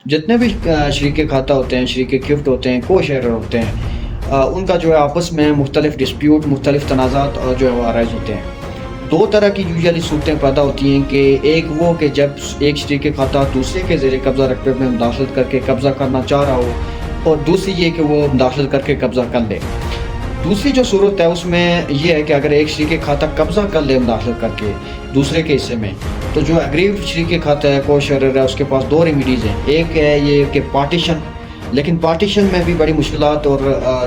जितने भी शरीके खाता होते हैं, शरीके गिफ्ट होते हैं, को शेयरर होते हैं, उनका जो है आपस में मुख्तलिफ डिस्प्यूट, मुख्तलिफ तनाज़ात जो है वो आराइज होते हैं। दो तरह की यूजुअली सूरतें पैदा होती हैं कि एक वो कि जब एक शरीके खाता दूसरे के ज़ेरे कब्ज़ा रकबे में मुदाखलत करके कब्ज़ा करना चाह रहा हो, और दूसरी ये कि वो मुदाखलत करके कब्ज़ा कर ले। दूसरी जो सूरत है उसमें ये है कि अगर एक शरीके खाता कब्ज़ा कर ले मुदाखलत करके दूसरे के हिस्से में, तो जो एग्रीव्ड शरीके खाता है, को शेयरर है, उसके पास दो रेमिडीज़ हैं। एक है ये कि पार्टीशन, लेकिन पार्टीशन में भी बड़ी मुश्किलात और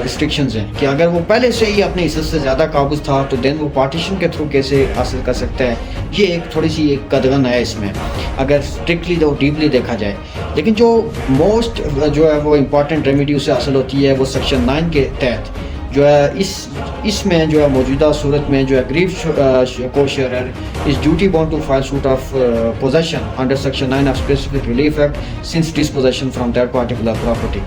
रिस्ट्रिक्शंस हैं कि अगर वो पहले से ही अपने हिस्से से ज़्यादा काबूज़ था तो देन वो पार्टीशन के थ्रू कैसे हासिल कर सकता है। ये एक थोड़ी सी एक कदगन है इसमें, अगर स्ट्रिक्टली तो डीपली देखा जाए। लेकिन जो मोस्ट जो है वो इम्पॉर्टेंट रेमेडी उससे हासिल होती है वो सेक्शन 9 के तहत जो है इसमें जो है मौजूदा सूरत में जो aggrieved co-sharer is duty bound to file suit of possession under section 9 of specific relief act since dispossession from that particular property.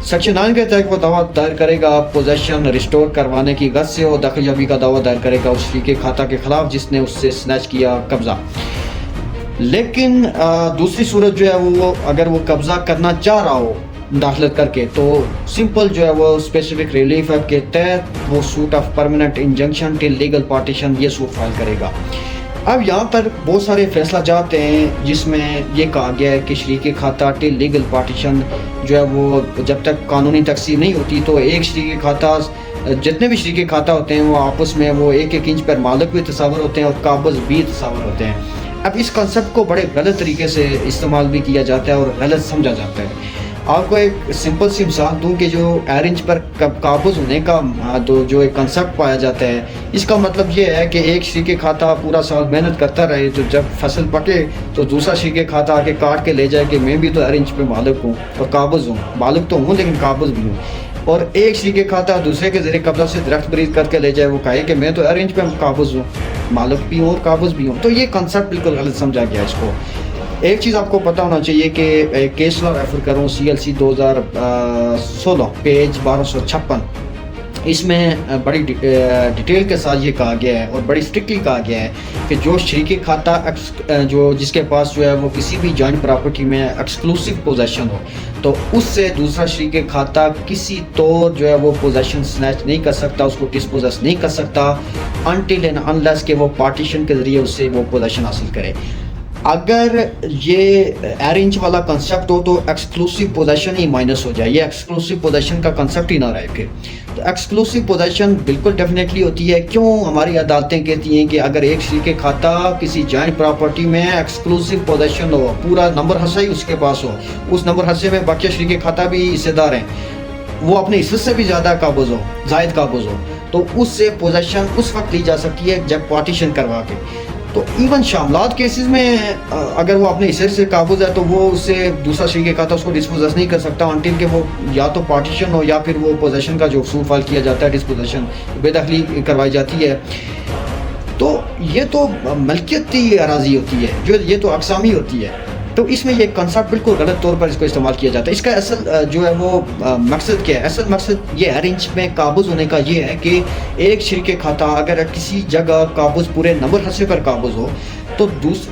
Section 9 के तहत वो दावा दायर करेगा पोजेशन रिस्टोर करवाने की गरज से, और दखलयाबी का दावा दायर करेगा उस शरीके खाता के खिलाफ जिसने उससे स्नैच किया कब्जा। लेकिन दूसरी सूरत जो है वो अगर वो कब्जा करना चाह रहा हो दाखिलत करके, तो सिंपल जो है वो स्पेसिफिक रिलीफ एक्ट के तहत वो suit of permanent injunction till legal partition ये सूट फाइल करेगा। अब यहाँ पर बहुत सारे फैसला जाते हैं जिसमें ये कहा गया है कि शरीके खाता टिल लीगल पार्टीशन जो है वो जब तक कानूनी तकसीम नहीं होती तो एक शरीके खाता, जितने भी शरीके खाता होते हैं वो आपस में वो एक एक इंच पर मालिक भी तस्वर होते हैं और काबज़ भी तस्वर होते हैं। अब इस कंसेप्ट को बड़े गलत तरीके से इस्तेमाल भी किया जाता है और गलत समझा जाता है। आपको एक सिंपल सी मिसाल दूं कि जो एरेंज पर काबूज़ होने का तो जो एक कंसेप्ट पाया जाता है, इसका मतलब ये है कि एक शरीके खाता पूरा साल मेहनत करता रहे, तो जब फसल पके तो दूसरा शरीके खाता आके काट के ले जाए कि मैं भी तो एरेंज पे मालिक हूँ और काबूज़ हूँ, मालिक तो हूँ लेकिन काबूज़ भी हूँ। और एक शरीके खाता दूसरे के ज़रिए कब्जा से दरख्त बरीद करके ले जाए, वो कहे कि मैं तो एरेंज पे काबूज़ हूँ, मालिक भी हूँ और काबूज़ भी हूँ। तो ये कंसेप्ट बिल्कुल गलत समझा गया इसको। एक चीज़ आपको पता होना चाहिए कि केस लॉ रेफर करूँ CLC 2016 पेज 1256, इसमें बड़ी डिटेल के साथ ये कहा गया है और बड़ी स्ट्रिक्टली कहा गया है कि जो शरीके खाता जो जिसके पास जो है वो किसी भी जॉइंट प्रॉपर्टी में एक्सक्लूसिव पोजेशन हो, तो उससे दूसरा शरीके खाता किसी तौर जो है वो पोजेशन स्नैच नहीं कर सकता, उसको डिस्पोजेस नहीं कर सकता अनटिल एंड अनलेस के वो पार्टीशन के ज़रिए उससे वो पोजेशन हासिल करे। अगर ये अरेंज वाला कंसेप्ट हो तो एक्सक्लूसिव पोजेशन ही माइनस हो जाए, ये एक्सक्लूसिव पोजेशन का कंसेप्ट ही ना रहे फिर। तो एक्सक्लूसिव पोजेशन बिल्कुल डेफिनेटली होती है। क्यों हमारी अदालतें कहती हैं कि अगर एक शरीके खाता किसी जॉइंट प्रॉपर्टी में एक्सक्लूसिव पोजेशन हो, पूरा नंबर हस्सा ही उसके पास हो, उस नंबर हस्से में बाकी शरीके खाता भी हिस्सेदार हैं, वो अपने हिस्से से भी ज़्यादा काबूज़ हो, जायद काबूज़ हो, तो उससे पोजेशन उस वक्त ली जा सकती है जब पार्टीशन करवा के। तो इवन शामलात केसेस में अगर वो अपने हिस्से से काबूज़ है तो वो उससे दूसरा शरीके खाता उसको डिस्पोजेस नहीं कर सकता अनटिल के वो या तो पार्टीशन हो या फिर वो पोजेशन का जो उसूल फाइल किया जाता है, डिस्पोजेशन बेदखली करवाई जाती है। तो ये तो मलकियती अराजी होती है, जो ये तो अक़सामी होती है। तो इसमें ये कंसेप्ट बिल्कुल गलत तौर पर इसको इस्तेमाल किया जाता है। इसका असल जो है वो मकसद क्या है? असल मकसद ये अरेंज में काबूज़ होने का ये है कि एक शरीके खाता अगर किसी जगह काबूज़ पूरे नंबर हस्से पर काबूज़ हो तो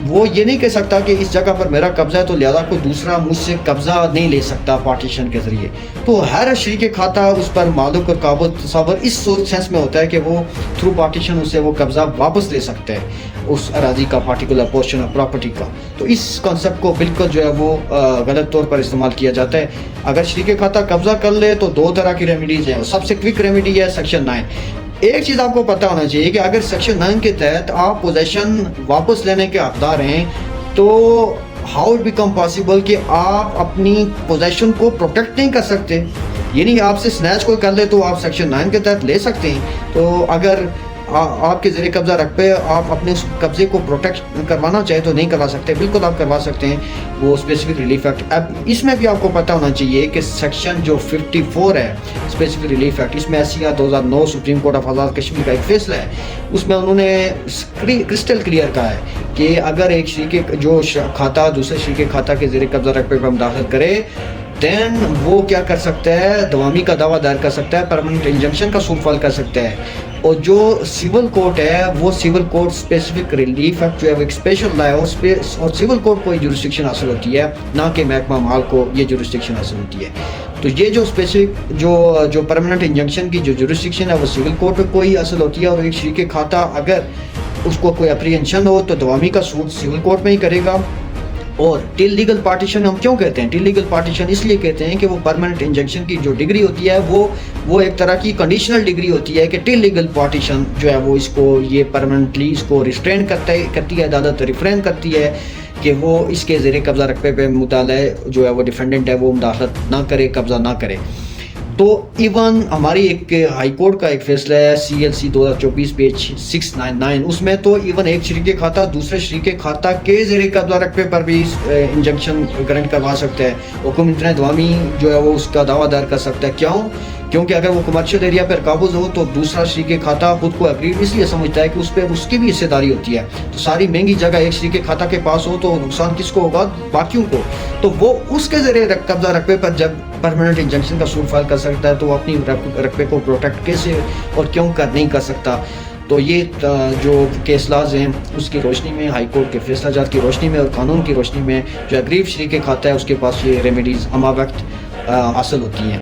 वो ये नहीं कह सकता कि इस जगह पर मेरा कब्ज़ा है तो लिहाजा कोई दूसरा मुझसे कब्ज़ा नहीं ले सकता पार्टीशन के ज़रिए। तो हर शरीके खाता उस पर मालिक और काबूज़ तस्वर इस सेंस में होता है कि वो थ्रू पार्टीशन उससे वो कब्ज़ा वापस ले सकते हैं उस अराजी का, पार्टिकुलर पोर्शन ऑफ प्रॉपर्टी का। तो इस कॉन्सेप्ट को बिल्कुल जो है वो गलत तौर पर इस्तेमाल किया जाता है। अगर शरीके खाता कब्ज़ा कर ले तो दो तरह की रेमेडीज़ हैं। सबसे क्विक रेमेडी है सेक्शन 9। एक चीज़ आपको पता होना चाहिए कि अगर सेक्शन 9 के तहत आप पोजेशन वापस लेने के हकदार हैं तो हाउ इट बिकम पॉसिबल कि आप अपनी पोजेशन को प्रोटेक्ट नहीं कर सकते। यानी आपसे स्नैच कोई कर ले तो आप सेक्शन 9 के तहत ले सकते हैं। तो अगर आपके ज़रिए कब्ज़ा रख पे आप अपने उस कब्ज़े को प्रोटेक्ट करवाना चाहे तो नहीं करवा सकते, बिल्कुल आप करवा सकते हैं वो स्पेसिफिक रिलीफ एक्ट। अब इसमें भी आपको पता होना चाहिए कि सेक्शन जो 54 है स्पेसिफिक रिलीफ एक्ट, इसमें SCR 2009 supreme court of Azad Kashmir का एक फैसला है, उसमें उन्होंने क्रिस्टल क्लियर कहा है कि अगर एक शरीके जो खाता दूसरे शरीके खाता के ज़रिए कब्ज़ा रख पे दाखिल करे दैन वो क्या कर सकता है, दवामी का दावा दायर कर सकता है, परमानेंट इंजंक्शन का सूट फाइल कर सकता है। और जो सिविल कोर्ट है वो civil court specific relief act जो है वो एक स्पेशल लॉ है, और सिविल कोर्ट को जुरिस्डिक्शन हासिल होती है, ना कि महकमा माल को ये जुरिस्डिक्शन हासिल होती है। तो ये जो स्पेसिफिक जो परमानेंट इंजंक्शन की जो जुरिस्डिक्शन है वो सिविल कोर्ट को ही हासिल होती है। और एक शरीक खाता अगर उसको कोई अप्रीहेंशन हो तो दवामी का सूट सिविल कोर्ट में ही करेगा। और टिल लीगल पार्टीशन हम क्यों कहते हैं, टिल लीगल पार्टीशन इसलिए कहते हैं कि वो परमानेंट इंजंक्शन की जो डिग्री होती है वो एक तरह की कंडीशनल डिग्री होती है कि टिल लीगल पार्टीशन जो है वो इसको ये परमानेंटली इसको रिस्ट्रेन करती है, अदालत रिफ्रेन करती है कि वो इसके ज़ेरे कब्ज़ा रकबे पे मुताले जो है वो डिफेंडेंट है वो मुदाखलत ना करे, कब्ज़ा ना करे। तो इवन हमारी एक हाई कोर्ट का एक फैसला है CLC 2024 पेज 699, उसमें तो इवन एक शरीक खाता दूसरे शरीक खाता के ज़ेरे कब्ज़ा रकबे पर भी इंजंक्शन ग्रांट करवा सकता है। हुक्म इंतने दवामी जो है वो उसका दावा दायर कर सकता है। क्यों? क्योंकि अगर वो कमर्शियल एरिया पर काबूज हो तो दूसरा शरीक खाता खुद को अग्रीड इसलिए समझता है कि उस पर उसकी भी हिस्सेदारी होती है। तो सारी महंगी जगह एक शरीक खाता के पास हो तो नुकसान किसको होगा, बाकियों को। तो वो उसके ज़रिए कब्जा रकबे पर जब परमानेंट इंजंक्शन का सूट फाइल कर सकता है तो वो अपनी रकबे को प्रोटेक्ट कैसे और क्यों कर नहीं कर सकता। तो ये जो केस लाज हैं उसकी रोशनी में, हाई कोर्ट के फैसला जात की रोशनी में और कानून की रोशनी में जो अग्रीव शरीक खाता है उसके पास ये रेमेडीज़ हमा वक्त हासिल होती हैं।